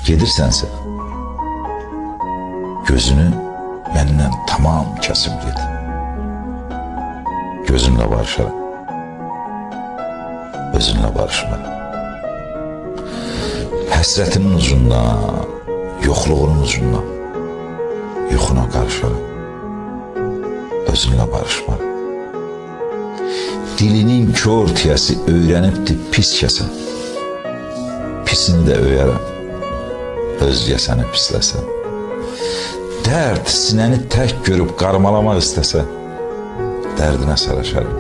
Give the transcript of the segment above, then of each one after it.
Gedirsənsə, gözünü məndən tamam kəsib ged. Gözümlə barışaram, özünlə barışmaram. Həsrətinin ucundan, yoxluğunun ucundan yuxuna qarışaram, özünlə barışmaram. Dilinin kör tiyəsi öyrənibdir pis kəsən, pisini də öyərəm, özgə səni pisləsən. Dərd sinəni tək görüb qarmalamaq istəsə, dərdinə saraşarım,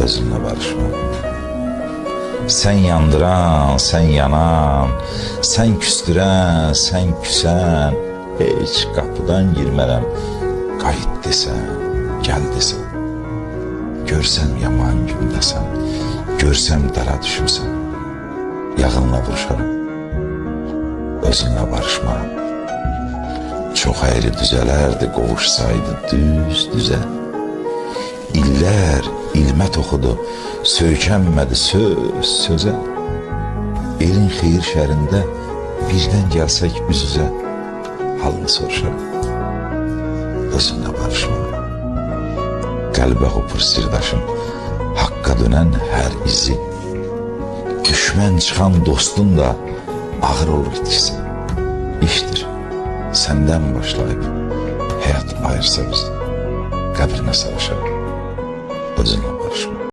özünlə barışmaram. Sən yandıran, sən yanan, sən küstürən, sən küsən, heç qapıdan girmərəm, qayıt desən, gəl desən. Görsəm yaman gündəsən, görsəm dara düşmüsən, yağınla vuruşaram, özünlə barışmaram. Çox əyri düzələrdi, qovuşsaydı düz-düzə. İllər ilmə toxudu, söykənmədi söz-sözə. Elin xeyir şərində birdən gəlsək üz-üzə, halını soruşaram, özünlə barışmaram. Qəlbə hopur sirdaşım, haqqa dönən hər izi. Düşmən çıxan dostun da ağır olur itkisi. İşdir, səndən başlayıb həyat ayırsa bizi, qəbrinə savaşarım, özünlə